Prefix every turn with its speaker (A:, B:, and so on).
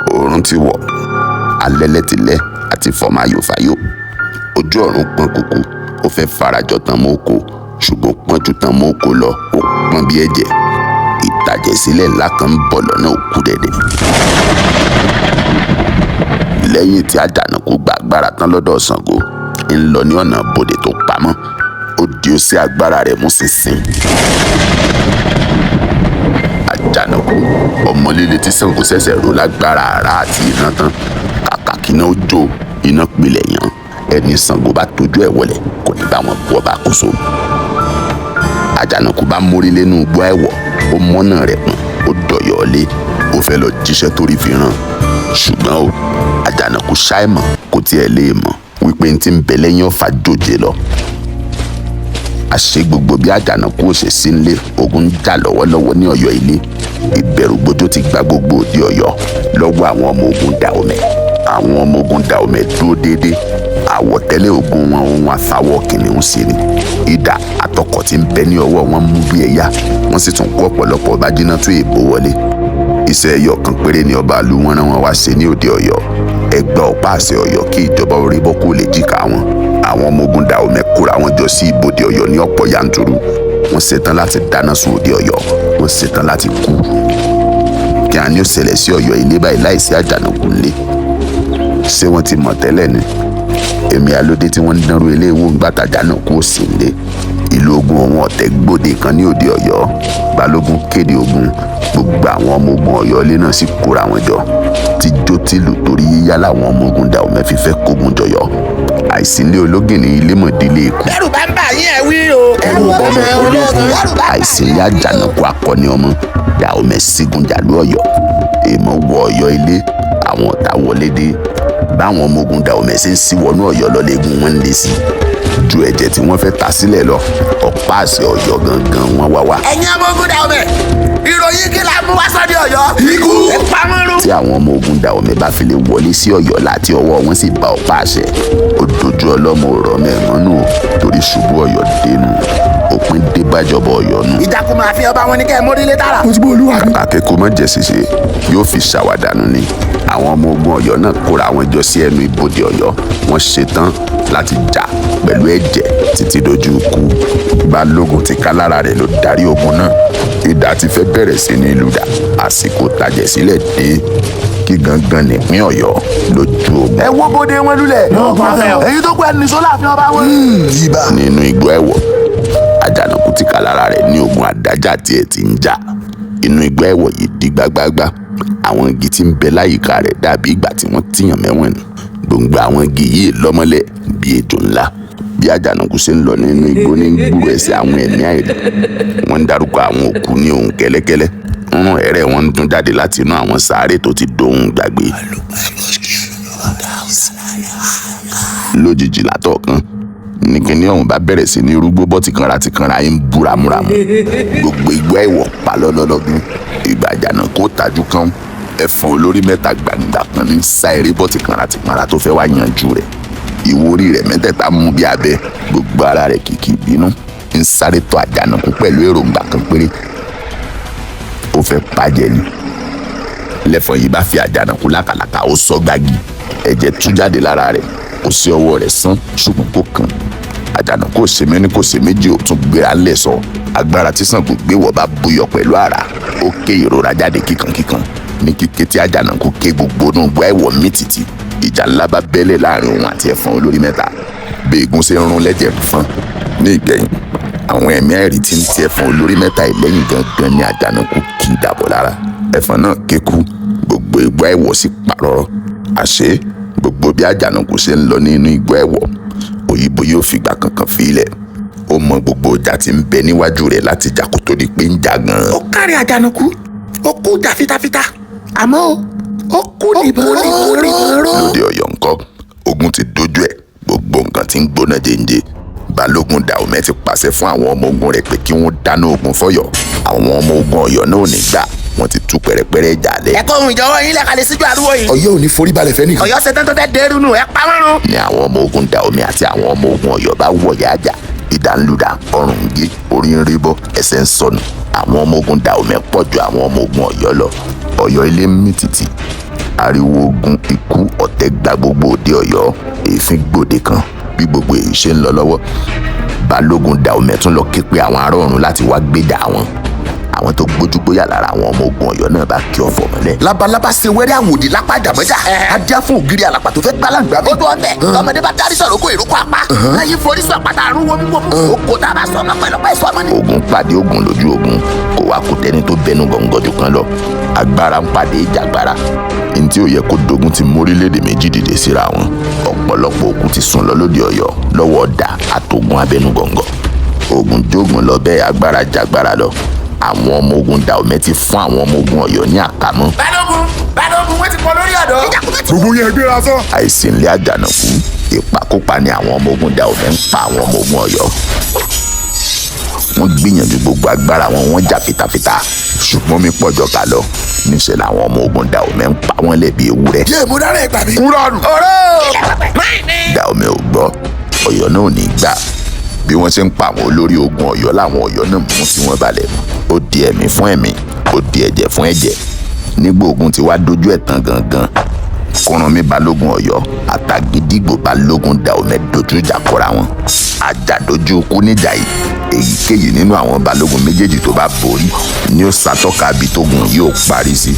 A: oòrùn ti wọ̀ alẹ́lẹ́tilẹ̀ àti fọmáyòfáyò ojú ọ̀run pọ́n kúkú ó fẹ́ farajọ tán mọ́ oko ṣùgbọ́n pọ́n ju tán mọ́ oko lọ ó pọ́n bí ẹ̀jẹ̀ ìtàjẹ̀sílẹ̀ ńlá kan ń bọ̀ lọ́nà òkú dẹ̀dẹ̀. lẹ́yìn tí Àjànàkú gba agbára tán lọ́dọ̀ Sango ń lọ ní ọ̀nà bodè tó pamọ́ ó di ó sí agbára rẹ̀ mú ṣinṣin. Àjànàkú ọmọ líle tí Sango ṣẹ̀ṣẹ̀ ró lágbára àrá àti iná tán kàkà kíná ó jó iná pilẹ̀ yàn ẹni Sango bá tójú ẹ̀ wọlẹ̀ kò ní bá wọn bu ọba àkóso. Àjànàkú bá mórí lẹ́nu igbó ẹ̀wọ̀ ó mọ́nà rẹ̀ pọ̀n ó dọ̀yọ̀ọ́lé ó fẹ́ lọ jíṣẹ́ torí fi ràn ṣùgbọ́n o Àjànàkú ṣàìmọ̀ kò tiẹ̀ lè mọ̀ wípé n ti ń bẹ lẹ́yìn ọ̀fà jòjé lọ. àṣé gbogbo bí Àjànàkú ò ṣe sí nílé ogun ń jà lọ́wọ́lọ́wọ́ ní Ọ̀yọ́-Ilé ìbẹ̀rù gbójó ti gba gbogbo òde Ọ̀yọ́ lọ́wọ́ àwọn ọmọ ogun Dahomey. àwọn ọmọ ogun Dahomey dúró déédéé àwọ̀tẹ́lẹ̀ ogun wọn ohun àfàwọ̀ kìnìún sí ni idà àtọkọ̀ tí ń bẹ ní ọwọ́ wọn mú bí ẹ̀yà wọ́n sì tún kó ọ̀pọ̀lọpọ̀ bájínátù èèbó wọlé. iṣẹ́ ẹyọ kan péré ni ọba ìlú wọn rán wọn wá ṣe ní òde Ọ̀yọ́ ẹgbẹ́ ọ̀pá àṣẹ Ọ̀yọ́ kí ìjọba orí bọ́ kó lè jìkà wọn. àwọn ọmọ ogun Dahomey kóra wọn jọ sí ibodè Ọ̀yọ́ ní ọ̀pọ̀ yanturu wọ́n ṣetán láti dáná sun òde Ọ̀yọ́ wọ́n ṣetán láti kú. kí a ní ó ṣẹlẹ̀ sí Ọ̀yọ́-Ilé báyìí láìsí Àjànàkú ńlé ṣé wọ́n ti mọ̀ tẹ́lẹ̀ ni èmi alóde tí wọ́n ń dánrú ilé ìwò ń gbàtà Àjànàkú ò sí nílé. ìlú ogun ọ̀hún ọ̀tẹ̀ gbòde kan ní òde Ọ̀yọ́ balógun kéde ogun gbogbo àwọn ọmọ ogun Ọ̀yọ́-Ilé náà sì kóra wọn jọ tíjó tìlù torí yíyá làwọn ọmọ ogun Dahomey fi fẹ́ kógun jọyọ̀ àìsílé ológìnní ilé mọ̀dílé ikú.
B: ẹrù bá ń bà yín ẹ wí o. ẹrù bá ń bà ológun.
A: àìsílé Àjànàkú akọni ọmọ Dahomey sígun jàlú Ọ̀yọ́ èèmọ̀ wọ Ọ̀yọ́-Ilé àwọn ọ̀tá wọlé dé báwọn ọmọ ogun Dahomey ṣe ń sí wọnú Ọ̀yọ́ lọ́lẹ́gùn wọn ń lé sí ju ẹ̀jẹ̀ tí wọ́n fẹ́ ta sílẹ̀ lọ ọ̀pá àṣẹ Ọ̀yọ́ gangan wọn wá wá.
B: ẹ̀yin ọmọ ogun Dahomey ìròyìn kí la mú wá sọ́dọ̀ Ọ̀yọ́. ikú ẹ pamọ́rún.
A: tí àwọn ọmọ ogun Dahomey bá fi lè wọlé sí Ọ̀yọ́ láti ọwọ́ wọn sì bá ọ̀pá àṣẹ ó dojú ọlọ́mọ ọ̀rọ̀ mẹ́ẹ̀mọ́nù torí ṣubú Ọ̀yọ́ dénú òpin dé bájọba Ọ̀yọ́ nù.
B: ìdákùn máa fi ọba wọn ní kẹ́ ẹ mórílé tààrà.
C: mo ti bọ́ olúwa mi.
A: akẹ́kọ̀ọ́ mọ̀ jẹ́ ṣíṣe yóò fi ṣàwádànù ni àwọn ọmọ ogun Ọ̀yọ́ náà kóra wọn jọ sí ẹnu ibodè Ọ̀yọ́ wọ́n ṣetán láti jà pẹ̀lú ẹ̀jẹ̀ títí dojú ikú. balógun ti ká lára rẹ̀ ló darí ogun náà idà ti fẹ́ bẹ̀rẹ̀ sí ní lùdà àsìkò tàjẹ̀sílẹ̀ dé kí gangan nípín Ọ̀yọ́ lójú ogun.
B: ẹ wo bóde wọn lulẹ̀. èyí tó kú ẹni sọ láàfin ọba wọn.
A: nínú igbó ẹ̀wọ̀ Àjànàkú ti ká lára rẹ̀ ní ogun àdájà tí ẹ ti ń jà inú igbó ẹ̀wọ̀ yìí di gbágbágbá àwọn igi tí ń bẹ láyìíká rẹ̀ dàbí ìgbà tí wọ́n tìyàn mẹ́wọ̀n ni gbòǹgbò àwọn igi yìí lọ́mọlẹ̀ bí ejò ńlá bí Àjànàkú ṣe ń lọ nínú igbó ní gbúrò ẹsẹ̀ àwọn ẹ̀mí àìrí wọ́n ń dárúkọ àwọn òkú ní ohùn kẹ́lẹ́kẹ́lẹ́ rún ẹ̀rẹ̀ wọn ń dún jáde láti inú àwọn sàárè tó ti dohun gbàgbé. lójijì látọ̀kan ní kíní ọ̀hún bá bẹ̀rẹ̀ sí ní rúgbó bọ́ tìkanra ń bú ramúramù gbogbo igbó ẹ̀wọ̀ pa lọ́lọ́lọ́gbọ́n ìgbà Àjànàkú tajú kan ẹ̀fọn olórí mẹ́ta gbàǹgbà kan ní sá eré bọ́ tìkanra tó fẹ́ wá yanjú rẹ̀ ìwórí rẹ̀ mẹ́tẹ̀ẹ̀ta mú bí abẹ gbogbo ara rẹ̀ kìkì bínú ń sáré tọ̀ Àjànàkú pẹ̀lú èròǹgbà kan péré ó fẹ́ pàjẹ́ ni lẹ́fọ̀n yìí bá fi Àjànàkú lákàlàkà ó sọ gbági ẹ̀jẹ̀ tú jáde lára rẹ̀ kò sí ọwọ́ rẹ̀ sán ṣùgbọ́n kò kàn Àjànàkú kò ṣe mẹ́ni kò ṣe méjì ó tún gbéra ńlẹ̀ sọ agbára tí Sango gbé wọ̀ bá buyọ̀ pẹ̀lú àrá ó ké ìrora jáde kíkankíkan ní kíké tí Àjànàkú ké gbogbo inú gbọ́ ẹ̀wọ̀ mítìtì ìjà ńlá bá bẹ́lẹ̀ láàrin òun àti ẹ̀fọn olórí mẹ́ta bí egun ṣe ń rún lẹ́jẹ̀ fún ní ìgbẹ̀yìn àwọn ẹ̀mí àìrí tí ń ti ẹ̀fọn olórí mẹ́ta ìlẹ́yìn gangan ní Àjànàkú kì í dàbọ̀ lára ẹ̀fọn náà kéku gbogbo igbó ẹ̀wọ̀ sì pàrọ̀ àṣé gbogbo bí Àjànàkú ṣe ń lọ ní inú igbó ẹ̀wọ̀ òyìnbó yóò fìgbà kankan fílẹ̀ ó mọ gbogbo ìjà tí ń bẹ níwájú rẹ̀ láti jà kó tó di pé ń jà gan-an.
B: ó kárí Àjànàkú ó kú jà fitafita àmọ́ ó kú nìbọn ró.
A: lóde Ọ̀yọ́ ńkọ́ ogun ti dojú ẹ̀ gbogbo nǹkan tí ń gbóná jẹ́njẹ́ balógun Dahomey ti pàṣẹ fún àwọn ọmọ ogun rẹ̀ pé kí wọ́n dáná ogun fọ́yọ́ àwọn ọmọ ogun Ọ̀yọ́ náà ò ní gbà wọ́n ti tú pẹ̀rẹ̀pẹ̀rẹ̀ jalè.
B: ẹ kó ohun ìjọwọ́ yín lẹ́kàlẹ̀ síjú àdúgbò yìí.
C: Ọ̀yọ́ ò ní forí balẹ̀ fẹ́ nìkan.
B: Ọ̀yọ́ ṣetán tó fẹ́ dẹrù nù ẹ pa wọ́n run.
A: ni àwọn ọmọ ogun Dahomey àti àwọn ọmọ ogun Ọ̀yọ́ bá wọ̀yà àjà ìdánlùdà ọrùn ń gé orí ń rí bọ́ ẹsẹ̀ ń sọnù àwọn ọmọ ogun Dahomey pọ̀ ju àwọn ọmọ ogun Ọ̀yọ́ lọ Ọ̀yọ́-Ilé ń mì tìtì ariwo ogun ikú ọ̀tẹ̀ gba gbogbo òde Ọ̀yọ́. Èéfín gbòde kan bí gbogbo èyí ṣe ń lọ lọ́wọ́. Balógun Dahomey tún lọ ké pe àwọn ará ọ̀run láti wá gbèjà wọn. Àwọn tó gbójúgbóyà lára àwọn ọmọ ogun Ọ̀yọ́ náà bá kí ọ̀fọ̀ mọ́lẹ̀.
B: Labalábá ṣe wẹ́rẹ́ àwòdì lápá àjàmọ́jà. Ajá fún ògiri àlàpà tó fẹ́ gbálàǹgbà mi.
C: ó tó ọbẹ̀ tọmọdé bá dárí sọ̀rọ̀ kó ìrókò apá lẹ́yìn forí sọ àpáta àrùn wọ́mú. ó kó tá a bá sọ ọmọ pẹ̀lọpẹ̀ sọ ọmọ ni.
A: Ogun pàdé ogun lójú ogun kò wá kó tẹni tó bẹnu gọ̀ǹgọ̀jù kan lọ. Agbára ń pàdé ìjàgbára. Ní tí ó yẹ kó dogun ti mórílẹ̀-èdè méjì dìde síra wọn. Ọ̀pọ̀lọpọ̀ òkú ti sùn lọ lóde Ọ̀yọ́ lọ́wọ́ ọ̀dà àtògùn abẹnú gọ̀ǹgọ̀. Ogun jógun lọ bẹ́ẹ̀ agbára jàgbára lọ. Àwọn ọmọ ogun Dahomey ti fún àwọn ọmọ ogun Ọ̀yọ́ ní àkámọ́.
C: Balógun wọ́n ti pọ̀ lórí ọ̀dọ́.
B: Gbogbo yẹn gbéra sọ.
A: Àìsí ilé Àjànàkú ìpakópa ni àwọn ọmọ ogun Dahomey ń pa àwọn ọmọ ogun Ọ̀yọ́. Wọ́n gbìyànjú gbogbo agbára wọn, wọ́n jà fitafita ṣùgbọ́n mi pọ̀jọ́ ká lọ. Níṣẹ́ làwọn ọmọ ogun Dahomey ń pa wọ́n lẹ́bi ewúrẹ́.
B: Jẹ́ ìmúdára ẹ̀gbà mi.
A: Kúrọ̀nù. Dahomey ò gbọ́ Ọ̀yọ́ náà ò ní gbà. Bí wọ́n ṣe ń pa àwọn olórí ogun Ọ̀yọ́ làwọn Ọ̀yọ́ náà mú tí wọ́n balẹ̀. Ó di ẹ̀mí fún ẹ̀mí, ó di ẹ̀jẹ̀ fún ẹ̀jẹ̀. Nígbà ogun ti wá dojú ẹ̀ tán gangan. Kúrúnmí Balógun Ọ̀yọ́ àtàgídígbò Balógun Dahomey dojú ìjà kọra wọn. Àjàdójú ikú níjà yìí. Èyíkéyìí nínú àwọn Balógun méjèèjì tó bá borí ni ó ṣàtọ́ka ibi tógun yóò parí sí.